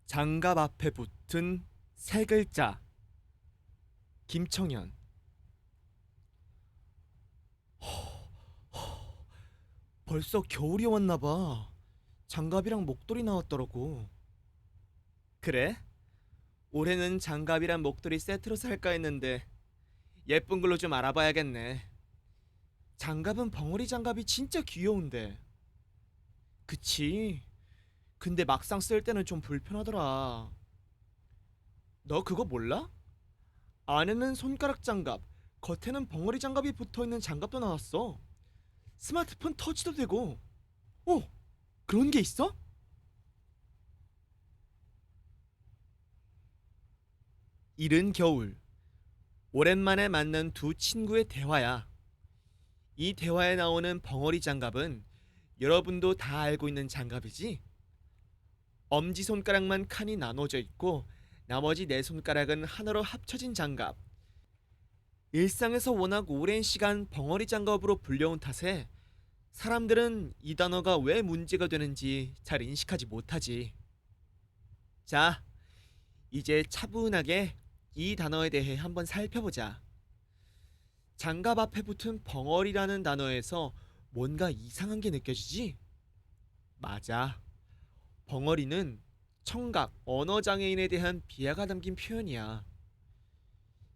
장갑 앞에 붙은 세 글자. 김청현. 벌써 겨울이 왔나 봐. 장갑이랑 목도리 나왔더라고. 그래? 올해는 장갑이랑 목도리 세트로 살까 했는데 예쁜 걸로 좀 알아봐야겠네. 장갑은 벙어리 장갑이 진짜 귀여운데. 그치? 근데 막상 쓸 때는 좀 불편하더라. 너 그거 몰라? 안에는 손가락 장갑, 겉에는 벙어리 장갑이 붙어있는 장갑도 나왔어. 스마트폰 터치도 되고. 오! 그런 게 있어? 이른 겨울. 오랜만에 만난 두 친구의 대화야. 이 대화에 나오는 벙어리 장갑은 여러분도 다 알고 있는 장갑이지? 엄지손가락만 칸이 나눠져 있고 나머지 네 손가락은 하나로 합쳐진 장갑. 일상에서 워낙 오랜 시간 벙어리 장갑으로 불려온 탓에 사람들은 이 단어가 왜 문제가 되는지 잘 인식하지 못하지. 자, 이제 차분하게 이 단어에 대해 한번 살펴보자. 장갑 앞에 붙은 벙어리라는 단어에서 뭔가 이상한 게 느껴지지? 맞아. 벙어리는 청각, 언어장애인에 대한 비하가 담긴 표현이야.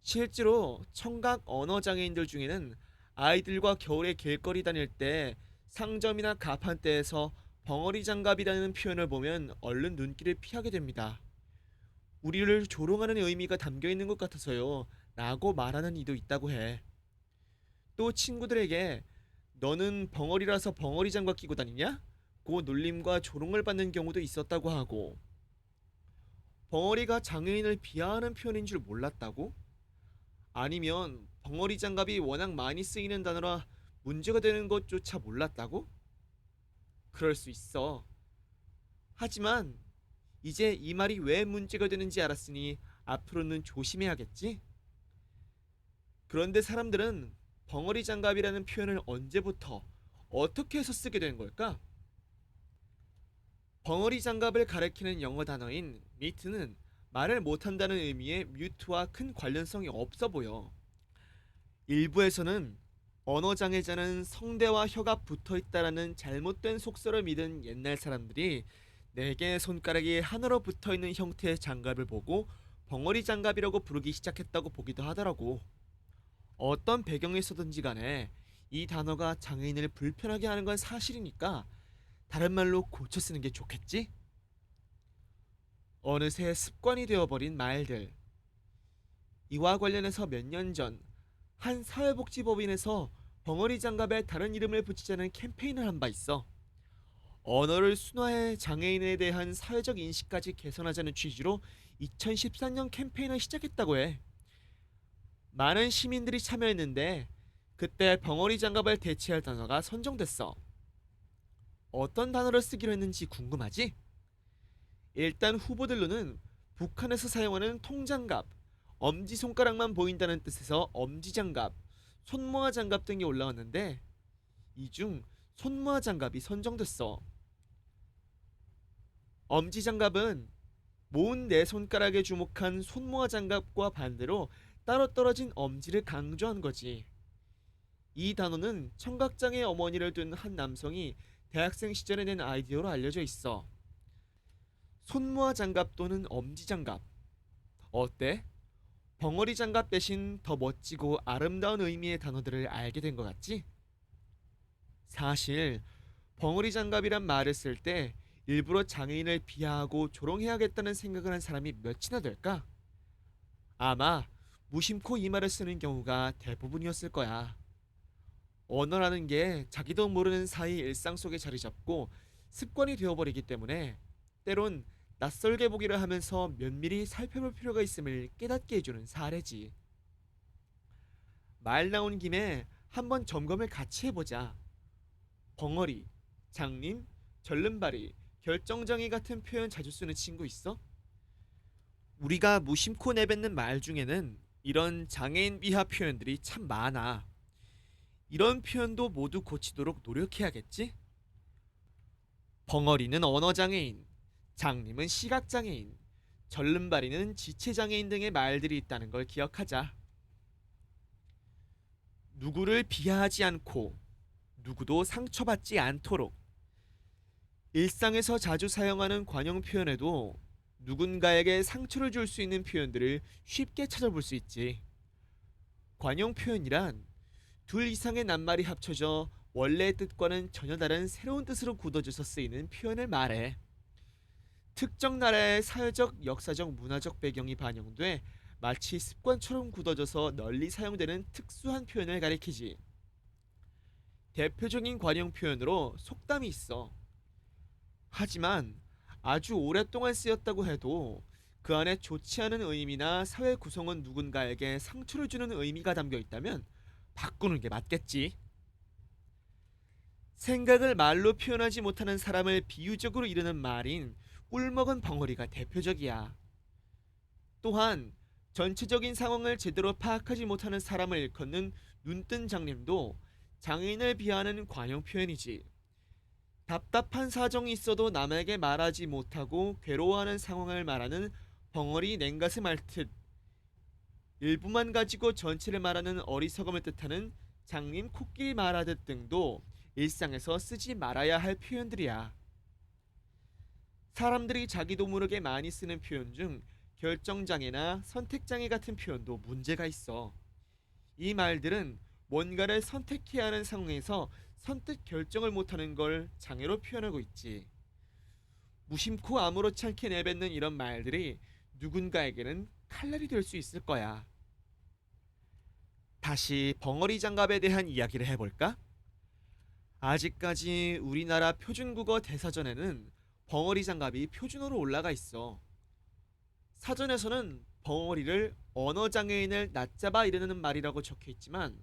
실제로 청각 언어장애인들 중에는 아이들과 겨울에 길거리 다닐 때 상점이나 가판대에서 벙어리 장갑이라는 표현을 보면 얼른 눈길을 피하게 됩니다. 우리를 조롱하는 의미가 담겨 있는 것 같아서요. 라고 말하는 이도 있다고 해. 또 친구들에게 너는 벙어리라서 벙어리 장갑 끼고 다니냐? 고 놀림과 조롱을 받는 경우도 있었다고 하고. 벙어리가 장애인을 비하하는 표현인 줄 몰랐다고? 아니면 벙어리 장갑이 워낙 많이 쓰이는 단어라 문제가 되는 것조차 몰랐다고? 그럴 수 있어. 하지만 이제 이 말이 왜 문제가 되는지 알았으니 앞으로는 조심해야겠지? 그런데 사람들은 벙어리 장갑이라는 표현을 언제부터 어떻게 해서 쓰게 된 걸까? 벙어리 장갑을 가리키는 영어 단어인 미트는 말을 못한다는 의미의 뮤트와 큰 관련성이 없어 보여. 일부에서는 언어장애자는 성대와 혀가 붙어 있다라는 잘못된 속설을 믿은 옛날 사람들이 네 개의 손가락이 하나로 붙어 있는 형태의 장갑을 보고 벙어리 장갑이라고 부르기 시작했다고 보기도 하더라고. 어떤 배경에서든지 간에 이 단어가 장애인을 불편하게 하는 건 사실이니까 다른 말로 고쳐 쓰는 게 좋겠지? 어느새 습관이 되어버린 말들. 이와 관련해서 몇 년 전 한 사회복지법인에서 벙어리 장갑에 다른 이름을 붙이자는 캠페인을 한 바 있어. 언어를 순화해 장애인에 대한 사회적 인식까지 개선하자는 취지로 2014년 캠페인을 시작했다고 해. 많은 시민들이 참여했는데 그때 벙어리 장갑을 대체할 단어가 선정됐어. 어떤 단어를 쓰기로 했는지 궁금하지? 일단 후보들로는 북한에서 사용하는 통장갑, 엄지손가락만 보인다는 뜻에서 엄지장갑, 손모아 장갑 등이 올라왔는데 이 중 손모아 장갑이 선정됐어. 엄지장갑은 모은 네 손가락에 주목한 손모아 장갑과 반대로 따로 떨어진 엄지를 강조한 거지. 이 단어는 청각장애 어머니를 둔 한 남성이 대학생 시절에 낸 아이디어로 알려져 있어. 손모아 장갑 또는 엄지 장갑. 어때? 벙어리 장갑 대신 더 멋지고 아름다운 의미의 단어들을 알게 된 것 같지? 사실 벙어리 장갑이란 말을 쓸 때 일부러 장애인을 비하하고 조롱해야겠다는 생각을 한 사람이 몇이나 될까? 아마 무심코 이 말을 쓰는 경우가 대부분이었을 거야. 언어라는 게 자기도 모르는 사이 일상 속에 자리 잡고 습관이 되어버리기 때문에 때론 낯설게 보기를 하면서 면밀히 살펴볼 필요가 있음을 깨닫게 해주는 사례지. 말 나온 김에 한번 점검을 같이 해보자. 벙어리, 장님, 절름발이, 결정장애 같은 표현 자주 쓰는 친구 있어? 우리가 무심코 내뱉는 말 중에는 이런 장애인 비하 표현들이 참 많아. 이런 표현도 모두 고치도록 노력해야겠지? 벙어리는 언어장애인, 장님은 시각장애인, 절름발이는 지체장애인 등의 말들이 있다는 걸 기억하자. 누구를 비하하지 않고 누구도 상처받지 않도록. 일상에서 자주 사용하는 관용 표현에도 누군가에게 상처를 줄 수 있는 표현들을 쉽게 찾아볼 수 있지. 관용 표현이란 둘 이상의 낱말이 합쳐져 원래의 뜻과는 전혀 다른 새로운 뜻으로 굳어져서 쓰이는 표현을 말해. 특정 나라의 사회적, 역사적, 문화적 배경이 반영돼 마치 습관처럼 굳어져서 널리 사용되는 특수한 표현을 가리키지. 대표적인 관용 표현으로 속담이 있어. 하지만 아주 오랫동안 쓰였다고 해도 그 안에 좋지 않은 의미나 사회 구성원 누군가에게 상처를 주는 의미가 담겨 있다면 바꾸는 게 맞겠지. 생각을 말로 표현하지 못하는 사람을 비유적으로 이르는 말인 꿀먹은 벙어리가 대표적이야. 또한 전체적인 상황을 제대로 파악하지 못하는 사람을 일컫는 눈뜬 장님도 장애인을 비하하는 관용 표현이지. 답답한 사정이 있어도 남에게 말하지 못하고 괴로워하는 상황을 말하는 벙어리 냉가슴 앓듯, 일부만 가지고 전체를 말하는 어리석음을 뜻하는 장님 코끼리 말하듯 등도 일상에서 쓰지 말아야 할 표현들이야. 사람들이 자기도 모르게 많이 쓰는 표현 중 결정장애나 선택장애 같은 표현도 문제가 있어. 이 말들은 뭔가를 선택해야 하는 상황에서 선뜻 결정을 못하는 걸 장애로 표현하고 있지. 무심코 아무렇지 않게 내뱉는 이런 말들이 누군가에게는 칼날이 될 수 있을 거야. 다시 벙어리 장갑에 대한 이야기를 해볼까? 아직까지 우리나라 표준국어 대사전에는 벙어리 장갑이 표준어로 올라가 있어. 사전에서는 벙어리를 언어장애인을 낮잡아 이르는 말이라고 적혀 있지만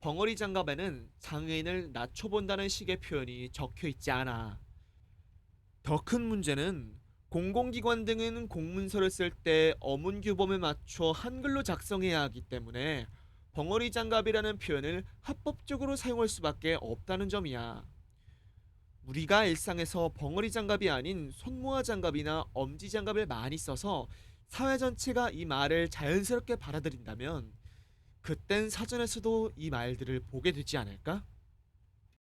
벙어리 장갑에는 장애인을 낮춰본다는 식의 표현이 적혀 있지 않아. 더 큰 문제는 공공기관 등은 공문서를 쓸 때 어문 규범에 맞춰 한글로 작성해야 하기 때문에 벙어리 장갑이라는 표현을 합법적으로 사용할 수밖에 없다는 점이야. 우리가 일상에서 벙어리 장갑이 아닌 손모아 장갑이나 엄지 장갑을 많이 써서 사회 전체가 이 말을 자연스럽게 받아들인다면 그땐 사전에서도 이 말들을 보게 되지 않을까?